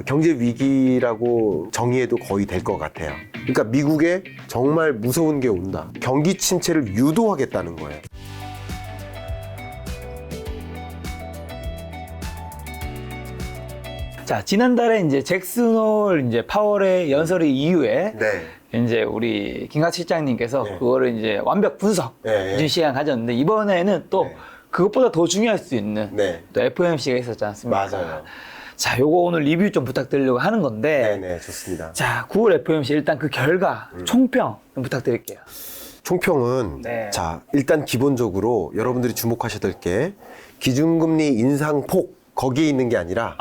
경제 위기라고 정의해도 거의 될 것 같아요. 그러니까 미국에 정말 무서운 게 온다. 경기 침체를 유도하겠다는 거예요. 자, 지난달에 이제 잭슨홀 이제 파월의 연설 이후에 네. 이제 우리 김갑 실장님께서 네. 그거를 이제 완벽 분석 네. 해준 시간 가졌는데 이번에는 또 네. 그것보다 더 중요할 수 있는 네. 또 FOMC가 있었지 않습니까? 맞아요. 자, 요거 오늘 리뷰 좀 부탁드리려고 하는 건데 네네, 좋습니다. 자, 9월 FOMC 일단 그 결과 총평 좀 부탁드릴게요. 총평은 네. 자, 일단 기본적으로 여러분들이 주목하셔야 될 게 기준금리 인상폭 거기에 있는 게 아니라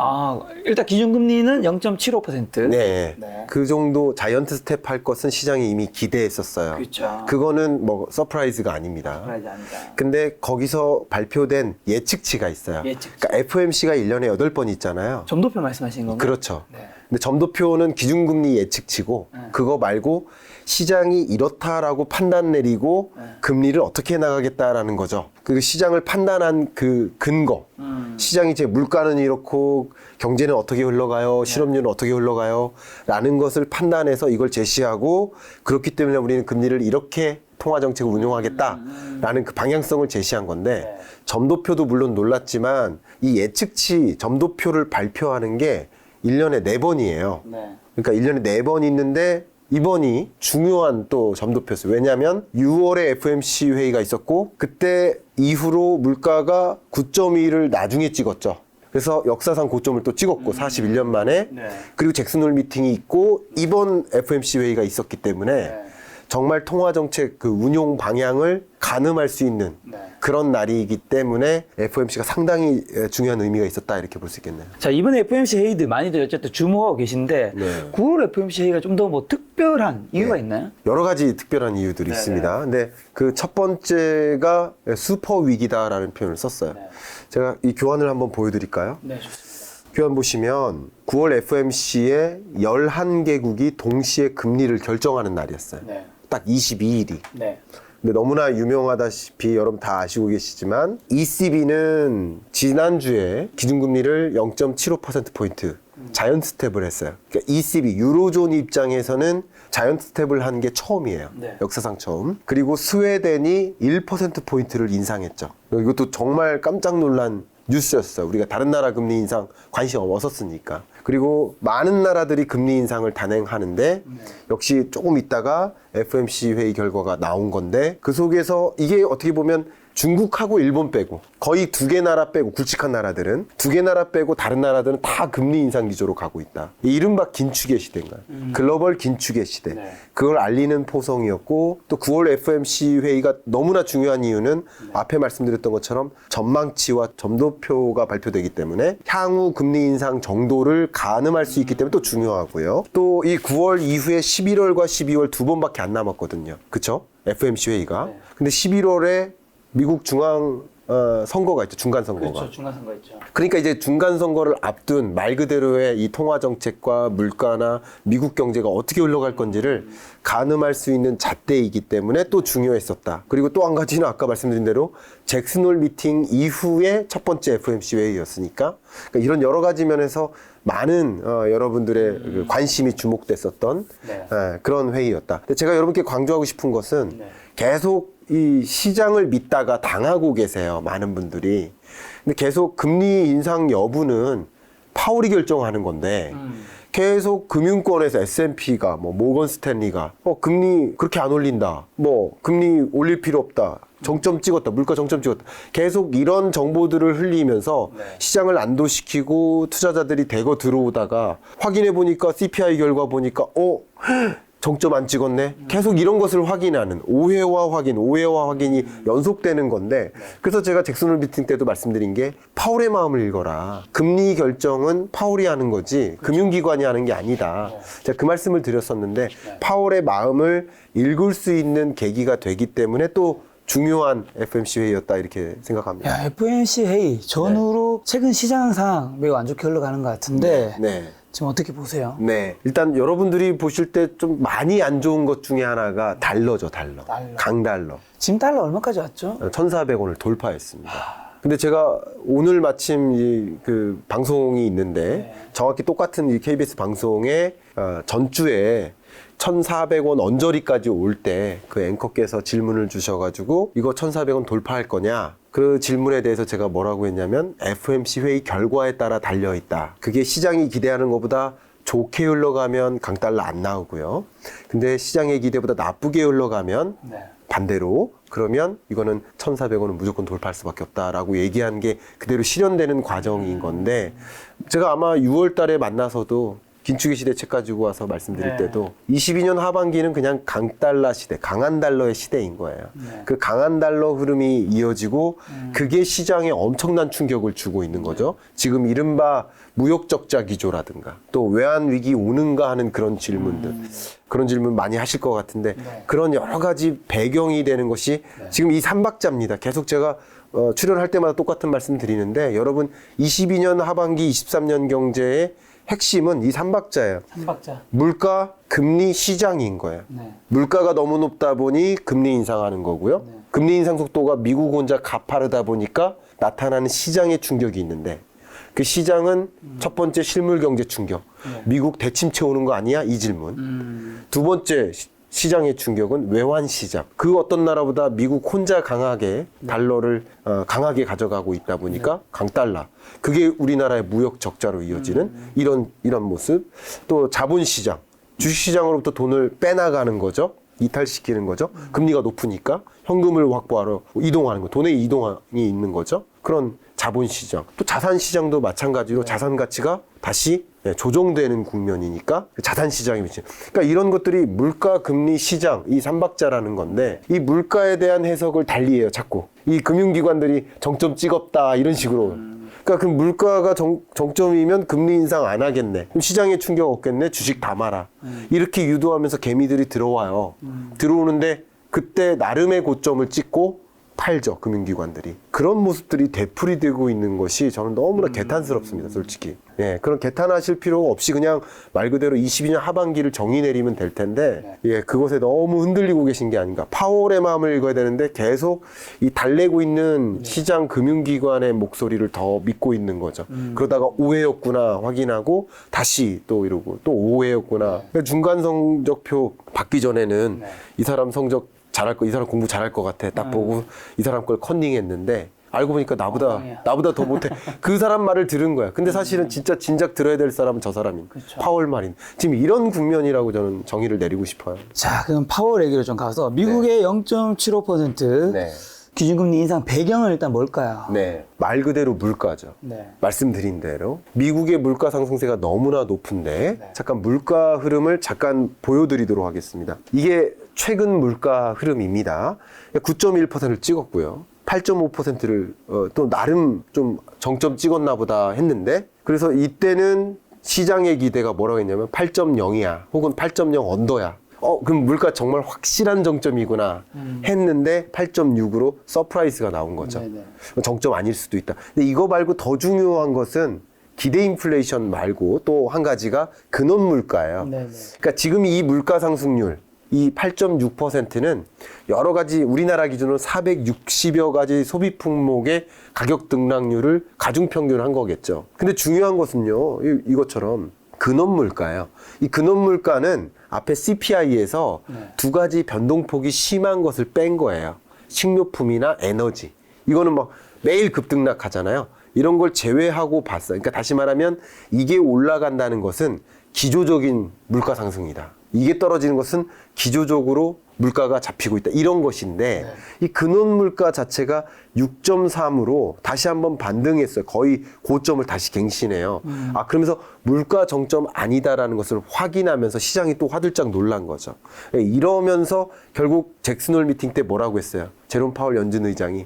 일단 기준금리는 0.75%. 네. 네. 그 정도 자이언트 스텝 할 것은 시장이 이미 기대했었어요. 그렇죠. 그거는 뭐 서프라이즈가 아닙니다. 그러지 않다. 근데 거기서 발표된 예측치가 있어요. 예측치. 그러니까 FOMC가 1년에 8번 있잖아요. 점도표 말씀하시는 건가요? 그렇죠. 네. 근데 점도표는 기준금리 예측치고 네. 그거 말고 시장이 이렇다라고 판단 내리고 네. 금리를 어떻게 나가겠다라는 거죠. 그 시장을 판단한 그 근거. 시장이 이제 물가는 이렇고 경제는 어떻게 흘러가요, 실업률은 어떻게 흘러가요 라는 것을 판단해서 이걸 제시하고 그렇기 때문에 우리는 금리를 이렇게 통화정책을 운용하겠다라는 그 방향성을 제시한 건데 점도표도 물론 놀랐지만 이 예측치 점도표를 발표하는 게 1년에 4번이에요. 네. 그러니까 1년에 4번 있는데 이번이 중요한 또 점도표였어요. 왜냐하면 6월에 FOMC 회의가 있었고 그때 이후로 물가가 9.2를 나중에 찍었죠. 그래서 역사상 고점을 또 찍었고 41년 만에 네. 그리고 잭슨홀 미팅이 있고 이번 FOMC 회의가 있었기 때문에 네. 정말 통화정책 그 운용 방향을 가늠할 수 있는 네. 그런 날이기 때문에 FOMC가 상당히 중요한 의미가 있었다 이렇게 볼 수 있겠네요. 자, 이번에 FOMC 회의들 많이들 어쨌든 주목하고 계신데 네. 9월 FOMC 회의가 좀 더 뭐 특별한 이유가 네. 있나요? 여러 가지 특별한 이유들이 네네. 있습니다. 근데 그 첫 번째가 슈퍼 위기다라는 표현을 썼어요. 네. 제가 이 교환을 한번 보여드릴까요? 네, 좋습니다. 교환 보시면 9월 FOMC에 11개국이 동시에 금리를 결정하는 날이었어요. 네. 딱 22일이. 네. 근데 너무나 유명하다시피 여러분 다 아시고 계시지만 ECB는 지난주에 기준금리를 0.75%포인트 자이언트 스텝을 했어요. 그러니까 ECB, 유로존 입장에서는 자이언트 스텝을 한 게 처음이에요. 네. 역사상 처음. 그리고 스웨덴이 1%포인트를 인상했죠. 이것도 정말 깜짝 놀란 뉴스였어요. 우리가 다른 나라 금리 인상 관심 없었으니까. 그리고 많은 나라들이 금리 인상을 단행하는데 역시 조금 있다가 FOMC 회의 결과가 나온 건데 그 속에서 이게 어떻게 보면 중국하고 일본 빼고 거의 2개 나라 빼고 굵직한 나라들은 2개 나라 빼고 다른 나라들은 다 금리 인상 기조로 가고 있다. 이 이른바 긴축의 시대인가요? 글로벌 긴축의 시대. 네. 그걸 알리는 포성이었고 또 9월 FOMC 회의가 너무나 중요한 이유는 앞에 말씀드렸던 것처럼 전망치와 점도표가 발표되기 때문에 향후 금리 인상 정도를 가늠할 수 있기 때문에 또 중요하고요. 또 이 9월 이후에 11월과 12월 2번밖에 안 남았거든요. 그쵸? FOMC 회의가. 네. 근데 11월에 미국 중앙 선거가 있죠. 중간 선거가. 그렇죠. 중간 선거 있죠. 그러니까 이제 중간 선거를 앞둔 말 그대로의 이 통화 정책과 물가나 미국 경제가 어떻게 흘러갈 건지를 가늠할 수 있는 잣대이기 때문에 또 중요했었다. 그리고 또 한 가지는 아까 말씀드린 대로 잭슨홀 미팅 이후에 첫 번째 FOMC 회의였으니까 그러니까 이런 여러 가지 면에서 많은 여러분들의 그 관심이 주목됐었던 네. 그런 회의였다. 근데 제가 여러분께 강조하고 싶은 것은 네. 계속 이 시장을 믿다가 당하고 계세요. 많은 분들이. 근데 계속 금리 인상 여부는 파월이 결정하는 건데 계속 금융권에서 S&P가 뭐 모건 스탠리가 금리 그렇게 안 올린다. 뭐 금리 올릴 필요 없다. 정점 찍었다. 물가 정점 찍었다. 계속 이런 정보들을 흘리면서 네. 시장을 안도시키고 투자자들이 대거 들어오다가 확인해 보니까 CPI 결과 보니까 정점 안 찍었네. 계속 이런 것을 확인하는 오해와 확인이 연속되는 건데 그래서 제가 잭슨홀 미팅 때도 말씀드린 게 파월의 마음을 읽어라. 금리 결정은 파월이 하는 거지 금융기관이 하는 게 아니다. 제가 그 말씀을 드렸었는데 파월의 마음을 읽을 수 있는 계기가 되기 때문에 또 중요한 FOMC 회의였다 이렇게 생각합니다. 야, FOMC 회의 전후로 최근 시장 상황 매우 안 좋게 흘러가는 것 같은데 네. 지금 어떻게 보세요? 네. 일단 여러분들이 보실 때 좀 많이 안 좋은 것 중에 하나가 달러죠, 달러. 달러. 강달러. 지금 달러 얼마까지 왔죠? 1,400원을 돌파했습니다. 근데 제가 오늘 마침 그 방송이 있는데 정확히 똑같은 이 KBS 방송에 전주에 1,400원 언저리까지 올 때 그 앵커께서 질문을 주셔가지고 이거 1,400원 돌파할 거냐? 그 질문에 대해서 제가 뭐라고 했냐면 FOMC 회의 결과에 따라 달려있다. 그게 시장이 기대하는 것보다 좋게 흘러가면 강달러 안 나오고요. 근데 시장의 기대보다 나쁘게 흘러가면 반대로 그러면 이거는 1,400원은 무조건 돌파할 수밖에 없다라고 얘기한 게 그대로 실현되는 과정인 건데 제가 아마 6월 달에 만나서도 긴축의 시대 책 가지고 와서 말씀드릴 때도 22년 하반기는 그냥 강달러 시대, 강한 달러의 시대인 거예요. 그 강한 달러 흐름이 이어지고 그게 시장에 엄청난 충격을 주고 있는 거죠. 지금 이른바 무역 적자 기조라든가 또 외환 위기 오는가 하는 그런 질문들. 그런 질문 많이 하실 것 같은데 그런 여러 가지 배경이 되는 것이 지금 이 삼박자입니다. 계속 제가 출연할 때마다 똑같은 말씀 드리는데 여러분 22년 하반기 23년 경제의 핵심은 이 삼박자예요. 삼박자. 물가, 금리, 시장인 거예요. 물가가 너무 높다 보니 금리 인상하는 거고요. 금리 인상 속도가 미국 혼자 가파르다 보니까 나타나는 시장의 충격이 있는데 그 시장은 첫 번째 실물 경제 충격. 미국 대침체 오는 거 아니야? 이 질문. 두 번째 시장의 충격은 외환 시장. 그 어떤 나라보다 미국 혼자 강하게 달러를 강하게 가져가고 있다 보니까 강달러. 그게 우리나라의 무역 적자로 이어지는 이런 모습. 또 자본 시장. 주식 시장으로부터 돈을 빼나가는 거죠. 이탈시키는 거죠. 금리가 높으니까 현금을 확보하러 이동하는 거. 돈의 이동이 있는 거죠. 그런 자본 시장. 또 자산 시장도 마찬가지로 자산 가치가 다시 조정되는 국면이니까 자산 시장이 미치는. 그러니까 이런 것들이 물가, 금리, 시장 이 삼박자라는 건데 이 물가에 대한 해석을 달리해요. 자꾸 이 금융기관들이 정점 찍었다 이런 식으로. 그러니까 그 물가가 정점이면 금리 인상 안 하겠네. 그럼 시장에 충격 없겠네. 주식 다 말아. 이렇게 유도하면서 개미들이 들어와요. 들어오는데 그때 나름의 고점을 찍고 팔죠. 금융기관들이. 그런 모습들이 되풀이되고 있는 것이 저는 너무나 개탄스럽습니다. 솔직히. 예, 그런 개탄하실 필요가 없이 그냥 말 그대로 22년 하반기를 정의 내리면 될 텐데 예, 그것에 너무 흔들리고 계신 게 아닌가. 파월의 마음을 읽어야 되는데 계속 이 달래고 있는 시장 금융기관의 목소리를 더 믿고 있는 거죠. 그러다가 오해였구나 확인하고 다시 또 이러고 또 오해였구나. 그러니까 중간 성적표 받기 전에는 이 사람 성적 잘할 거, 이 사람 공부 잘할 것 같아. 딱 보고 이 사람 걸 컨닝했는데 알고 보니까 나보다 더 못해. 그 사람 말을 들은 거야. 근데 사실은 진짜 진작 들어야 될 사람은 저 사람인. 파월 말인. 지금 이런 국면이라고 저는 정의를 내리고 싶어요. 자, 그럼 파월 얘기로 좀 가서 미국의 0.75% 기준금리 인상 배경은 일단 뭘까요? 네. 말 그대로 물가죠. 말씀드린 대로 미국의 물가 상승세가 너무나 높은데 잠깐 물가 흐름을 잠깐 보여드리도록 하겠습니다. 이게 최근 물가 흐름입니다. 9.1%를 찍었고요. 8.5%를 또 나름 좀 정점 찍었나 보다 했는데 그래서 이때는 시장의 기대가 뭐라고 했냐면 8.0이야 혹은 8.0 언더야. 그럼 물가 정말 확실한 정점이구나 했는데 8.6으로 서프라이즈가 나온 거죠. 정점 아닐 수도 있다. 근데 이거 말고 더 중요한 것은 기대 인플레이션 말고 또 한 가지가 근원 물가예요. 그러니까 지금 이 물가 상승률 이 8.6%는 여러 가지 우리나라 기준으로 460여 가지 소비 품목의 가격 등락률을 가중평균한 거겠죠. 근데 중요한 것은요, 이것처럼 근원 물가예요. 이 근원 물가는 앞에 CPI에서 두 가지 변동폭이 심한 것을 뺀 거예요. 식료품이나 에너지. 이거는 막 매일 급등락하잖아요. 이런 걸 제외하고 봤어요. 그러니까 다시 말하면 이게 올라간다는 것은 기조적인 물가 상승이다. 이게 떨어지는 것은 기조적으로 물가가 잡히고 있다. 이런 것인데 이 근원 물가 자체가 6.3으로 다시 한번 반등했어요. 거의 고점을 다시 갱신해요. 그러면서 물가 정점 아니다라는 것을 확인하면서 시장이 또 화들짝 놀란 거죠. 이러면서 결국 잭슨홀 미팅 때 뭐라고 했어요? 제롬 파월 연준 의장이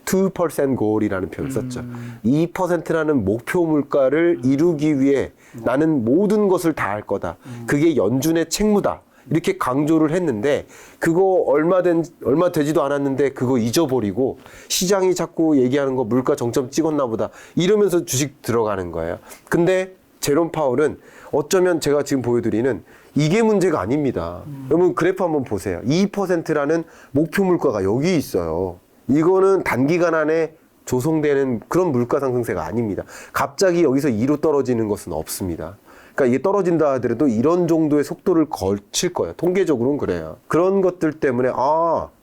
2% goal이라는 표현을 썼죠. 2%라는 목표 물가를 이루기 위해 나는 모든 것을 다 할 거다. 그게 연준의 책무다. 이렇게 강조를 했는데 그거 얼마 되지도 않았는데 그거 잊어버리고 시장이 자꾸 얘기하는 거 물가 정점 찍었나 보다 이러면서 주식 들어가는 거예요. 근데 제롬 파월은 어쩌면 제가 지금 보여드리는 이게 문제가 아닙니다. 여러분 그래프 한번 보세요. 2%라는 목표 물가가 여기 있어요. 이거는 단기간 안에 조성되는 그런 물가 상승세가 아닙니다. 갑자기 여기서 2로 떨어지는 것은 없습니다. 그러니까 이게 떨어진다 하더라도 이런 정도의 속도를 거칠 거예요. 통계적으로는 그래요. 그런 것들 때문에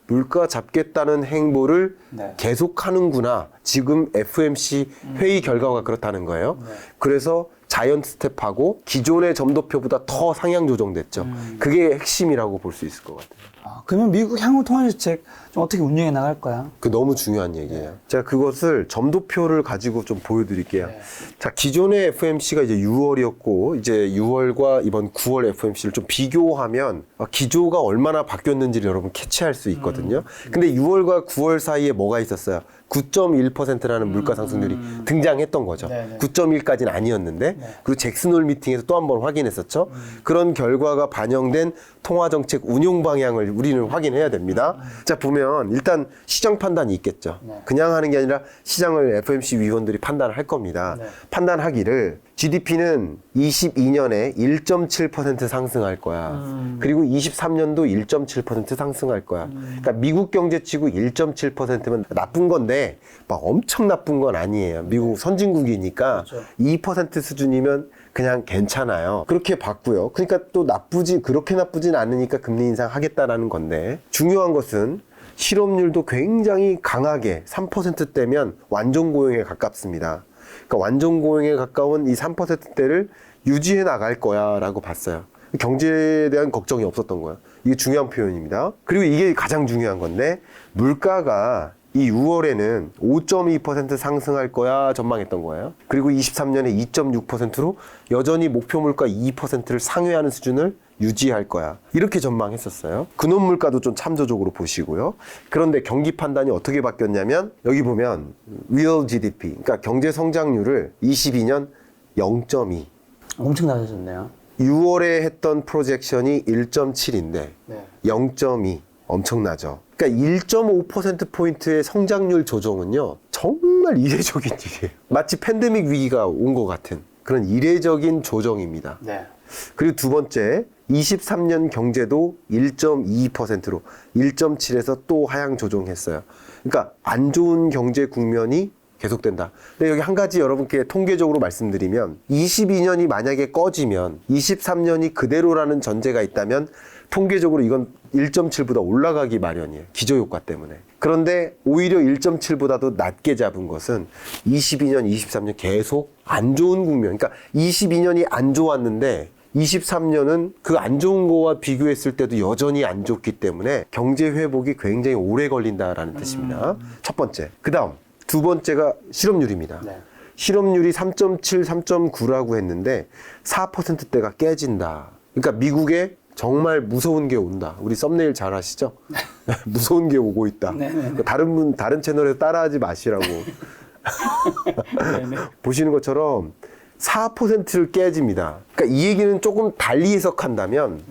물가 잡겠다는 행보를 네. 계속하는구나. 지금 FOMC 회의 결과가 그렇다는 거예요. 네. 그래서 자이언트 스텝하고 기존의 점도표보다 더 상향 조정됐죠. 그게 핵심이라고 볼 수 있을 것 같아요. 그러면 미국 향후 통화정책 좀 어떻게 운영해 나갈 거야? 그 너무 중요한 얘기예요. 제가 그것을 점도표를 가지고 좀 보여드릴게요. 네. 자, 기존의 FOMC가 이제 6월이었고 이제 6월과 이번 9월 FOMC를 좀 비교하면 기조가 얼마나 바뀌었는지를 여러분 캐치할 수 있거든요. 근데 6월과 9월 사이에 뭐가 있었어요? 9.1%라는 물가 상승률이 등장했던 거죠. 네네. 9.1까지는 아니었는데 그리고 잭슨홀 미팅에서 또 한 번 확인했었죠. 그런 결과가 반영된 통화정책 운용 방향을 우리는 확인해야 됩니다. 자, 보면 일단 시장 판단이 있겠죠. 네. 그냥 하는 게 아니라 시장을 FOMC 위원들이 판단을 할 겁니다. 네. 판단하기를 GDP는 22년에 1.7% 상승할 거야. 그리고 23년도 1.7% 상승할 거야. 그러니까 미국 경제치고 1.7%면 나쁜 건데 막 엄청 나쁜 건 아니에요. 미국 선진국이니까 그렇죠. 2% 수준이면 그냥 괜찮아요. 그렇게 봤고요. 그러니까 또 그렇게 나쁘진 않으니까 금리 인상하겠다라는 건데 중요한 것은 실업률도 굉장히 강하게 3%대면 완전 고용에 가깝습니다. 그러니까 완전 고용에 가까운 이 3%대를 유지해 나갈 거야 라고 봤어요. 경제에 대한 걱정이 없었던 거야. 이게 중요한 표현입니다. 그리고 이게 가장 중요한 건데 물가가 이 6월에는 5.2% 상승할 거야 전망했던 거예요. 그리고 23년에 2.6%로 여전히 목표 물가 2%를 상회하는 수준을 유지할 거야. 이렇게 전망했었어요. 근원 물가도 좀 참조적으로 보시고요. 그런데 경기 판단이 어떻게 바뀌었냐면 여기 보면 real GDP, 그러니까 경제 성장률을 22년 0.2. 엄청 낮아졌네요. 6월에 했던 프로젝션이 1.7인데 네. 0.2 엄청나죠. 그러니까 1.5%포인트의 성장률 조정은요 정말 이례적인 일이에요. 마치 팬데믹 위기가 온 것 같은 그런 이례적인 조정입니다. 네. 그리고 두 번째 23년 경제도 1.2%로 1.7에서 또 하향 조정했어요. 그러니까 안 좋은 경제 국면이 계속된다. 근데 여기 한 가지 여러분께 통계적으로 말씀드리면 22년이 만약에 꺼지면 23년이 그대로라는 전제가 있다면 통계적으로 이건 1.7보다 올라가기 마련이에요. 기저효과 때문에. 그런데 오히려 1.7보다도 낮게 잡은 것은 22년, 23년 계속 안 좋은 국면. 그러니까 22년이 안 좋았는데 23년은 그 안 좋은 거와 비교했을 때도 여전히 안 좋기 때문에 경제 회복이 굉장히 오래 걸린다라는 뜻입니다. 첫 번째. 그 다음 두 번째가 실업률입니다. 네. 실업률이 3.7, 3.9라고 했는데 4%대가 깨진다. 그러니까 미국에 정말 무서운 게 온다. 우리 썸네일 잘 아시죠? 무서운 게 오고 있다. 네네네. 다른 채널에서 따라하지 마시라고. 보시는 것처럼 4%를 깨집니다. 그러니까 이 얘기는 조금 달리 해석한다면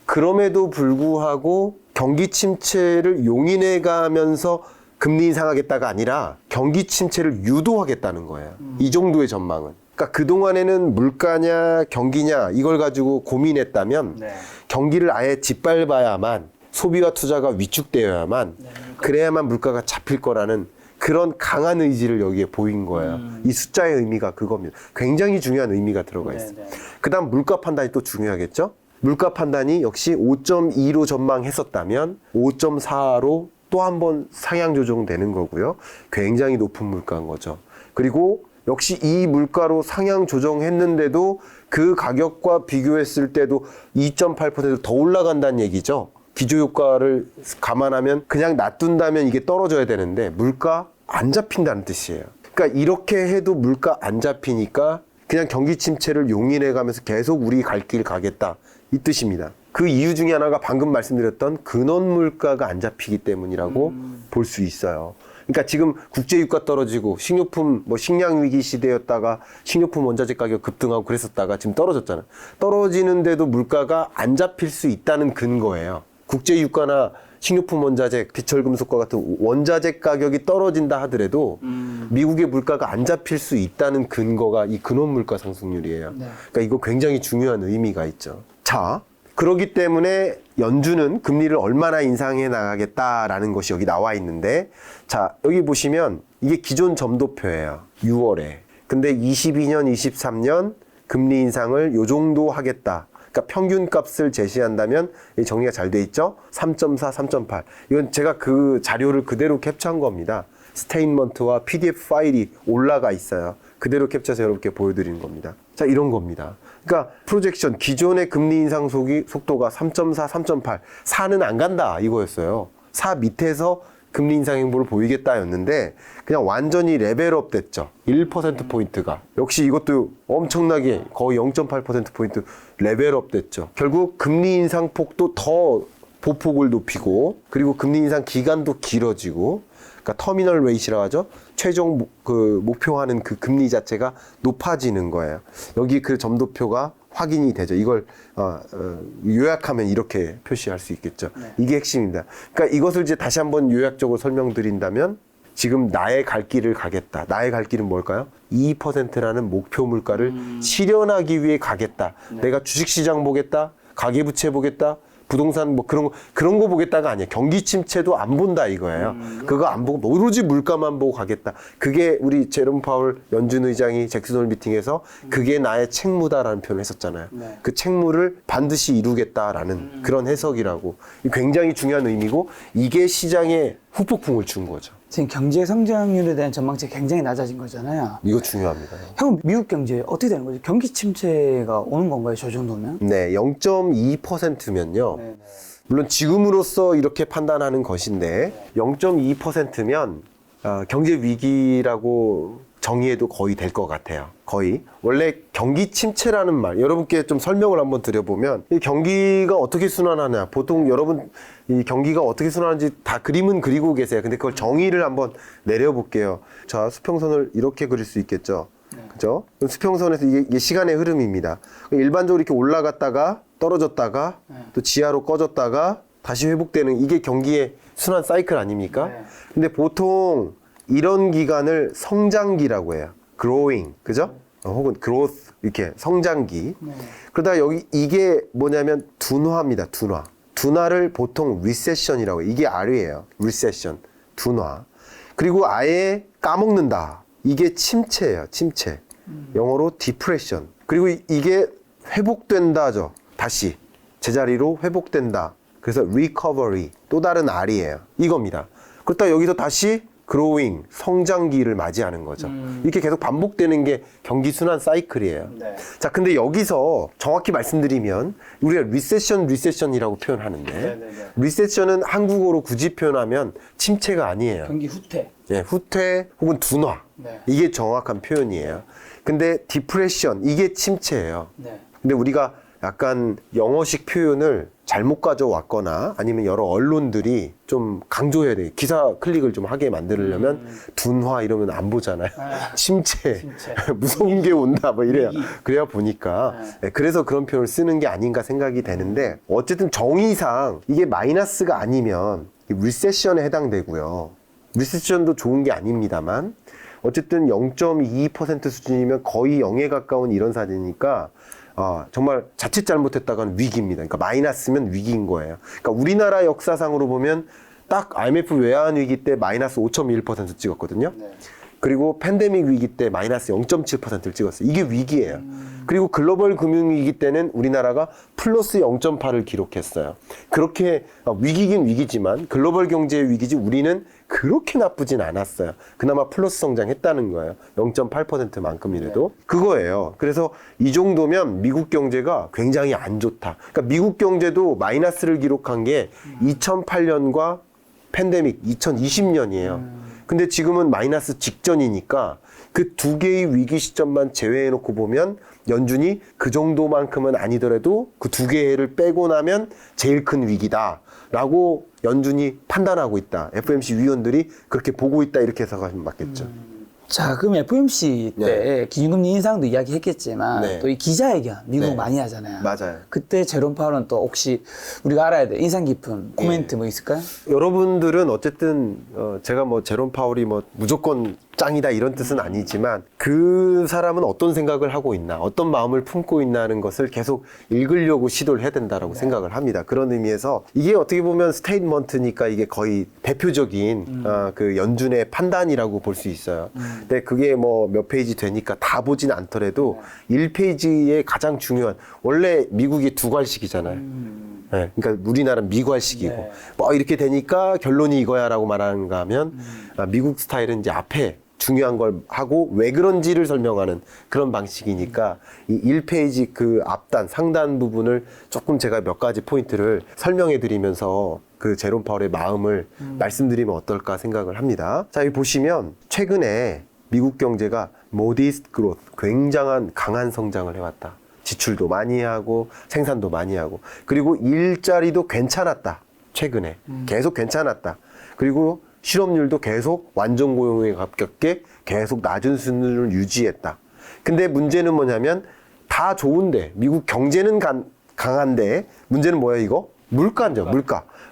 그럼에도 불구하고 경기 침체를 용인해 가면서 금리 인상하겠다가 아니라 경기 침체를 유도하겠다는 거예요. 이 정도의 전망은. 그러니까 그동안에는 물가냐 경기냐 이걸 가지고 고민했다면 네. 경기를 아예 짓밟아야만 소비와 투자가 위축되어야만 그래야만 물가가 잡힐 거라는 그런 강한 의지를 여기에 보인 거예요. 이 숫자의 의미가 그겁니다. 굉장히 중요한 의미가 들어가 있어요. 네, 네. 그 다음 물가 판단이 또 중요하겠죠? 물가 판단이 역시 5.2로 전망했었다면 5.4로 또 한 번 상향 조정되는 거고요. 굉장히 높은 물가인 거죠. 그리고 역시 이 물가로 상향 조정했는데도 그 가격과 비교했을 때도 2.8%더 올라간다는 얘기죠. 기저효과를 감안하면 그냥 놔둔다면 이게 떨어져야 되는데 물가 안 잡힌다는 뜻이에요. 그러니까 이렇게 해도 물가 안 잡히니까 그냥 경기 침체를 용인해 가면서 계속 우리 갈 길 가겠다 이 뜻입니다. 그 이유 중에 하나가 방금 말씀드렸던 근원 물가가 안 잡히기 때문이라고 볼 수 있어요. 그러니까 지금 국제유가 떨어지고 식료품 식량 위기 시대였다가 식료품 원자재 가격 급등하고 그랬었다가 지금 떨어졌잖아요. 떨어지는데도 물가가 안 잡힐 수 있다는 근거예요. 국제유가나 식료품 원자재, 비철금속과 같은 원자재 가격이 떨어진다 하더라도 미국의 물가가 안 잡힐 수 있다는 근거가 이 근원 물가 상승률이에요. 네. 그러니까 이거 굉장히 중요한 의미가 있죠. 자, 그렇기 때문에 연준은 금리를 얼마나 인상해 나가겠다라는 것이 여기 나와 있는데, 자, 여기 보시면 이게 기존 점도표예요. 6월에. 근데 22년, 23년 금리 인상을 요 정도 하겠다. 그러니까 평균 값을 제시한다면 이 정리가 잘 돼 있죠? 3.4, 3.8. 이건 제가 그 자료를 그대로 캡처한 겁니다. 스테인먼트와 PDF 파일이 올라가 있어요. 그대로 캡처해서 여러분께 보여드리는 겁니다. 자, 이런 겁니다. 그러니까 프로젝션, 기존의 금리 인상 속도가 3.4, 3.8, 4는 안 간다 이거였어요. 4 밑에서 금리 인상 행보를 보이겠다였는데 그냥 완전히 레벨업 됐죠. 1%포인트가. 역시 이것도 엄청나게 거의 0.8%포인트 레벨업 됐죠. 결국 금리 인상 폭도 더 보폭을 높이고, 그리고 금리 인상 기간도 길어지고, 그러니까 터미널 레이시라고 하죠. 최종 목표하는 그 금리 자체가 높아지는 거예요. 여기 그 점도표가 확인이 되죠. 이걸 요약하면 이렇게 표시할 수 있겠죠. 네. 이게 핵심입니다. 그러니까 이것을 이제 다시 한번 요약적으로 설명드린다면, 지금 나의 갈 길을 가겠다. 나의 갈 길은 뭘까요? 2%라는 목표 물가를 실현하기 위해 가겠다. 네. 내가 주식시장 보겠다. 가계부채 보겠다. 부동산 뭐 그런 거 보겠다가 아니에요. 경기 침체도 안 본다 이거예요. 그거 안 보고 오로지 물가만 보고 가겠다. 그게 우리 제롬 파월 연준 의장이 잭슨 홀 미팅에서 그게 나의 책무다라는 표현을 했었잖아요. 네. 그 책무를 반드시 이루겠다라는 그런 해석이라고. 굉장히 중요한 의미고, 이게 시장에 후폭풍을 준 거죠. 지금 경제 성장률에 대한 전망치 굉장히 낮아진 거잖아요. 이거 중요합니다. 형, 미국 경제 어떻게 되는 거죠? 경기 침체가 오는 건가요? 저 정도면? 네, 0.2%면요. 네네. 물론 지금으로서 이렇게 판단하는 것인데 0.2%면 경제 위기라고 정의해도 거의 될 것 같아요. 거의. 원래 경기 침체라는 말, 여러분께 좀 설명을 한번 드려보면, 이 경기가 어떻게 순환하냐. 보통 여러분 이 경기가 어떻게 순환하는지 다 그림은 그리고 계세요. 근데 그걸 정의를 한번 내려볼게요. 자, 수평선을 이렇게 그릴 수 있겠죠. 그죠? 그럼 수평선에서 이게 시간의 흐름입니다. 일반적으로 이렇게 올라갔다가 떨어졌다가 또 지하로 꺼졌다가 다시 회복되는, 이게 경기의 순환 사이클 아닙니까? 근데 보통 이런 기간을 성장기라고 해요. growing, 그죠? 혹은 growth, 이렇게 성장기. 그러다 여기 이게 뭐냐면 둔화입니다. 둔화. 둔화를 보통 recession이라고 해요. 이게 R이에요. recession, 둔화. 그리고 아예 까먹는다. 이게 침체예요. 침체. 영어로 depression. 그리고 이게 회복된다죠. 다시 제자리로 회복된다. 그래서 recovery, 또 다른 R이에요. 이겁니다. 그렇다 여기서 다시 growing, 성장기를 맞이하는 거죠. 이렇게 계속 반복되는 게 경기 순환 사이클이에요. 네. 자, 근데 여기서 정확히 말씀드리면 우리가 recession이라고 표현하는데, recession은 한국어로 굳이 표현하면 침체가 아니에요. 경기 후퇴. 예, 후퇴 혹은 둔화. 네. 이게 정확한 표현이에요. 근데 depression, 이게 침체예요. 네. 근데 우리가 약간 영어식 표현을 잘못 가져왔거나 아니면 여러 언론들이 좀 강조해야 돼. 기사 클릭을 좀 하게 만들려면 둔화 이러면 안 보잖아요. 침체. 무서운 게 온다 뭐 이래요. 그래야 보니까. 네, 그래서 그런 표현을 쓰는 게 아닌가 생각이 되는데, 어쨌든 정의상 이게 마이너스가 아니면 리세션에 해당되고요. 리세션도 좋은 게 아닙니다만 어쨌든 0.2% 수준이면 거의 0에 가까운 이런 사진이니까 정말 자칫 잘못했다가는 위기입니다. 그러니까 마이너스면 위기인 거예요. 그러니까 우리나라 역사상으로 보면 딱 IMF 외환 위기 때 마이너스 5.1% 찍었거든요. 네. 그리고 팬데믹 위기 때 마이너스 0.7%를 찍었어요. 이게 위기예요. 그리고 글로벌 금융위기 때는 우리나라가 플러스 0.8을 기록했어요. 그렇게 위기긴 위기지만 글로벌 경제의 위기지 우리는 그렇게 나쁘진 않았어요. 그나마 플러스 성장했다는 거예요. 0.8%만큼이라도. 그거예요. 그래서 이 정도면 미국 경제가 굉장히 안 좋다. 그러니까 미국 경제도 마이너스를 기록한 게 2008년과 팬데믹 2020년이에요. 근데 지금은 마이너스 직전이니까 그 두 개의 위기 시점만 제외해놓고 보면 연준이 그 정도만큼은 아니더라도 그 두 개를 빼고 나면 제일 큰 위기다라고 연준이 판단하고 있다. FOMC 위원들이 그렇게 보고 있다, 이렇게 해석하시면 맞겠죠. 자, 그럼 FOMC 때 네. 기준금리 인상도 이야기했겠지만 네. 또 이 기자회견 미국 네. 많이 하잖아요. 맞아요. 그때 제롬 파월은 또 혹시 우리가 알아야 돼 인상 깊은 코멘트 뭐 있을까요? 여러분들은 어쨌든 제가 뭐 제롬 파월이 뭐 무조건 짱이다 이런 뜻은 아니지만 그 사람은 어떤 생각을 하고 있나, 어떤 마음을 품고 있나 하는 것을 계속 읽으려고 시도를 해야 된다라고 생각을 합니다. 그런 의미에서 이게 어떻게 보면 스테이트먼트니까 이게 거의 대표적인 그 연준의 판단이라고 볼 수 있어요. 근데 그게 뭐 몇 페이지 되니까 다 보진 않더라도 1페이지에 가장 중요한, 원래 미국이 두 괄식이잖아요. 네, 그러니까 우리나라는 미괄식이고 네. 뭐 이렇게 되니까 결론이 이거야라고 말하는가 하면 미국 스타일은 이제 앞에 중요한 걸 하고 왜 그런지를 설명하는 그런 방식이니까 이 1페이지 그 앞단 상단 부분을 조금 제가 몇 가지 포인트를 설명해 드리면서 그 제롬 파월의 마음을 말씀드리면 어떨까 생각을 합니다. 자, 여기 보시면 최근에 미국 경제가 modest growth, 굉장한 강한 성장을 해왔다. 지출도 많이 하고 생산도 많이 하고, 그리고 일자리도 괜찮았다. 최근에 계속 괜찮았다. 그리고 실업률도 계속 완전 고용에 가깝게 계속 낮은 수준을 유지했다. 근데 문제는 뭐냐면 다 좋은데 미국 경제는 강한데 문제는 뭐야 이거? 물가죠.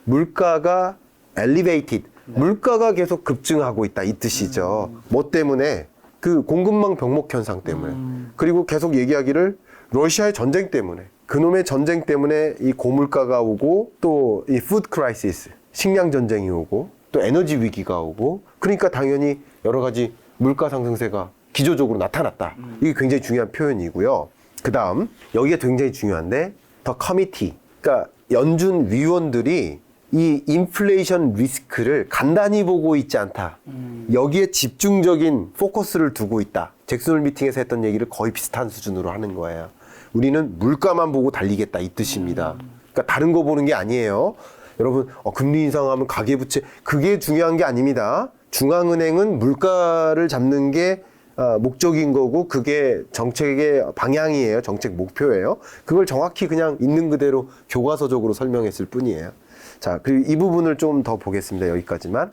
물가가 elevated. 물가가 계속 급증하고 있다 이 뜻이죠. 뭐 때문에? 그 공급망 병목 현상 때문에. 그리고 계속 얘기하기를 러시아의 전쟁 때문에, 그놈의 전쟁 때문에 이 고물가가 오고 또 이 푸드 크라이시스, 식량 전쟁이 오고 또 에너지 위기가 오고, 그러니까 당연히 여러 가지 물가 상승세가 기조적으로 나타났다. 이게 굉장히 중요한 표현이고요. 그 다음 여기가 굉장히 중요한데 더 커미티, 그러니까 연준 위원들이 이 인플레이션 리스크를 간단히 보고 있지 않다. 여기에 집중적인 포커스를 두고 있다. 잭슨 홀 미팅에서 했던 얘기를 거의 비슷한 수준으로 하는 거예요. 우리는 물가만 보고 달리겠다 이 뜻입니다. 그러니까 다른 거 보는 게 아니에요. 여러분, 금리 인상하면 가계부채, 그게 중요한 게 아닙니다. 중앙은행은 물가를 잡는 게 목적인 거고, 그게 정책의 방향이에요. 정책 목표예요. 그걸 정확히 그냥 있는 그대로 교과서적으로 설명했을 뿐이에요. 자, 그리고 이 부분을 좀 더 보겠습니다. 여기까지만.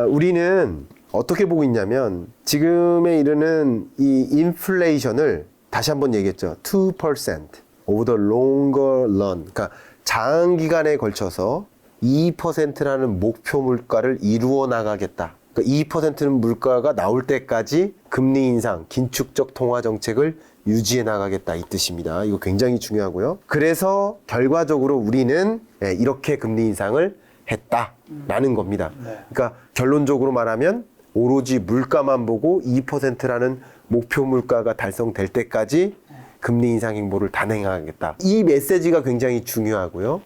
우리는 어떻게 보고 있냐면 지금에 이르는 이 인플레이션을 다시 한번 얘기했죠. 2% over the longer run. 그러니까 장기간에 걸쳐서 2%라는 목표 물가를 이루어 나가겠다. 그러니까 2%는 물가가 나올 때까지 금리 인상, 긴축적 통화 정책을 유지해 나가겠다 이 뜻입니다. 이거 굉장히 중요하고요. 그래서 결과적으로 우리는 이렇게 금리 인상을 했다라는 겁니다. 그러니까 결론적으로 말하면 오로지 물가만 보고 2%라는 목표 물가가 달성될 때까지 금리 인상 행보를 단행하겠다. 이 메시지가 굉장히 중요하고요.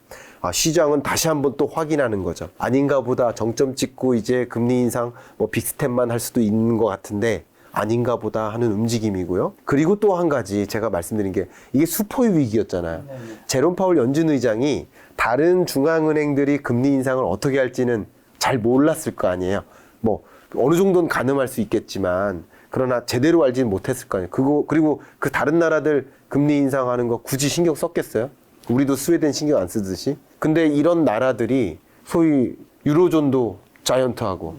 시장은 다시 한번 또 확인하는 거죠. 아닌가 보다, 정점 찍고 이제 금리 인상 뭐 빅스텝만 할 수도 있는 것 같은데 아닌가 보다 하는 움직임이고요. 그리고 또 한 가지 제가 말씀드린 게 이게 수포의 위기였잖아요. 제롬 파월 연준 의장이 다른 중앙은행들이 금리 인상을 어떻게 할지는 잘 몰랐을 거 아니에요. 뭐 어느 정도는 가늠할 수 있겠지만 그러나 제대로 알지는 못했을 거 아니에요. 그리고 그 다른 나라들 금리 인상하는 거 굳이 신경 썼겠어요? 우리도 스웨덴 신경 안 쓰듯이. 근데 이런 나라들이 소위 유로존도 자이언트하고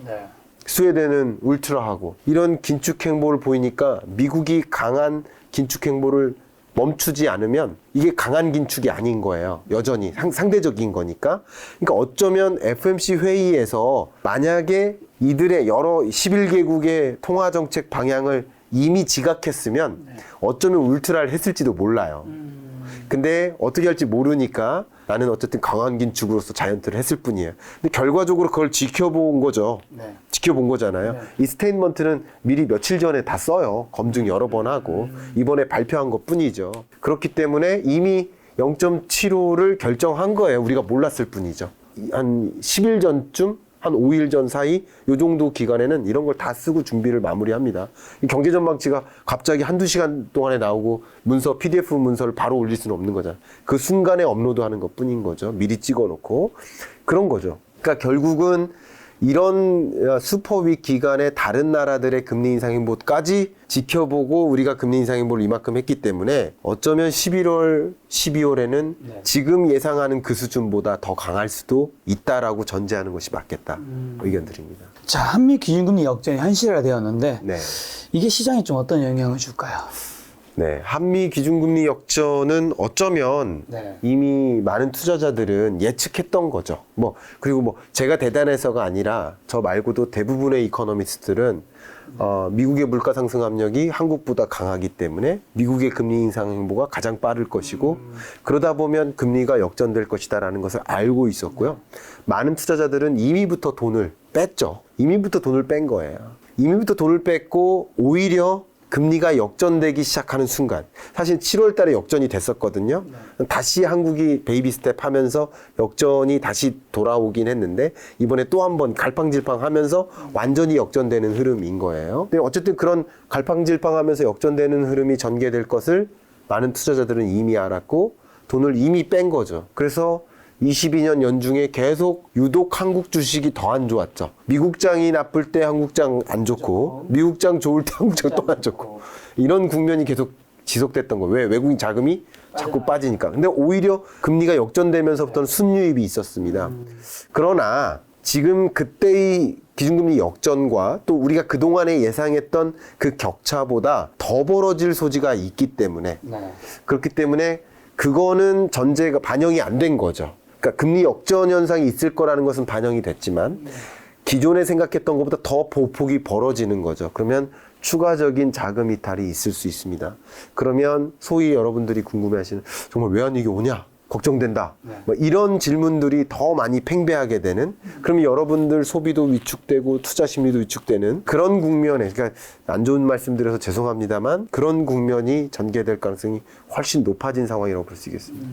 스웨덴은 울트라하고 이런 긴축 행보를 보이니까 미국이 강한 긴축 행보를 멈추지 않으면 이게 강한 긴축이 아닌 거예요. 여전히 상대적인 거니까. 그러니까 어쩌면 FOMC 회의에서 만약에 이들의 여러 11개국의 통화정책 방향을 이미 지각했으면 어쩌면 울트라를 했을지도 몰라요. 근데 어떻게 할지 모르니까 나는 어쨌든 강한 긴축으로서 자이언트를 했을 뿐이에요. 근데 결과적으로 그걸 지켜본 거죠. 지켜본 거잖아요. 이 스테이트먼트는 미리 며칠 전에 다 써요. 검증 여러 번 하고 이번에 발표한 것 뿐이죠. 그렇기 때문에 이미 0.75를 결정한 거예요. 우리가 몰랐을 뿐이죠. 한 10일 전쯤, 한 5일 전 사이 요 정도 기간에는 이런 걸 다 쓰고 준비를 마무리합니다. 이 경제전망치가 갑자기 한두 시간 동안에 나오고 문서, PDF 문서를 바로 올릴 수는 없는 거잖아요. 그 순간에 업로드하는 것 뿐인 거죠. 미리 찍어놓고. 그런 거죠. 그러니까 결국은 이런 슈퍼윅 기간에 다른 나라들의 금리 인상 행보까지 지켜보고 우리가 금리 인상 행보를 이만큼 했기 때문에 어쩌면 11월, 12월에는 지금 예상하는 그 수준보다 더 강할 수도 있다라고 전제하는 것이 맞겠다. 의견 드립니다. 자, 한미 기준금리 역전이 현실화되었는데 네. 이게 시장에 좀 어떤 영향을 줄까요? 네, 한미 기준금리 역전은 어쩌면 네. 이미 많은 투자자들은 예측했던 거죠. 그리고 제가 대단해서가 아니라 저 말고도 대부분의 이코노미스트들은 미국의 물가 상승 압력이 한국보다 강하기 때문에 미국의 금리 인상 행보가 가장 빠를 것이고 그러다 보면 금리가 역전될 것이다라는 것을 알고 있었고요. 많은 투자자들은 이미부터 돈을 뺐죠. 이미부터 돈을 뺀 거예요. 이미부터 돈을 뺐고 오히려 금리가 역전되기 시작하는 순간 사실 7월 달에 역전이 됐었거든요. 다시 한국이 베이비 스텝 하면서 역전이 다시 돌아오긴 했는데 이번에 또 한 번 갈팡질팡 하면서 완전히 역전되는 흐름인 거예요. 근데 어쨌든 그런 갈팡질팡 하면서 역전되는 흐름이 전개될 것을 많은 투자자들은 이미 알았고 돈을 이미 뺀 거죠. 그래서 22년 연중에 계속 유독 한국 주식이 더 안 좋았죠. 미국장이 나쁠 때 한국장 안 좋고 미국장 좋을 때 한국장 또 안 좋고 이런 국면이 계속 지속됐던 거예요. 왜? 외국인 자금이 자꾸 빠지니까. 근데 오히려 금리가 역전되면서부터는 순유입이 있었습니다. 그러나 지금 그때의 기준금리 역전과 또 우리가 그동안에 예상했던 그 격차보다 더 벌어질 소지가 있기 때문에 그렇기 때문에 그거는 전제가 반영이 안 된 거죠. 그러니까 금리 역전 현상이 있을 거라는 것은 반영이 됐지만 기존에 생각했던 것보다 더 보폭이 벌어지는 거죠. 그러면 추가적인 자금 이탈이 있을 수 있습니다. 그러면 소위 여러분들이 궁금해하시는 정말 외환위기 오냐? 걱정된다. 이런 질문들이 더 많이 팽배하게 되는 그러면 여러분들 소비도 위축되고 투자 심리도 위축되는 그런 국면에 그러니까 안 좋은 말씀 드려서 죄송합니다만 그런 국면이 전개될 가능성이 훨씬 높아진 상황이라고 볼 수 있겠습니다.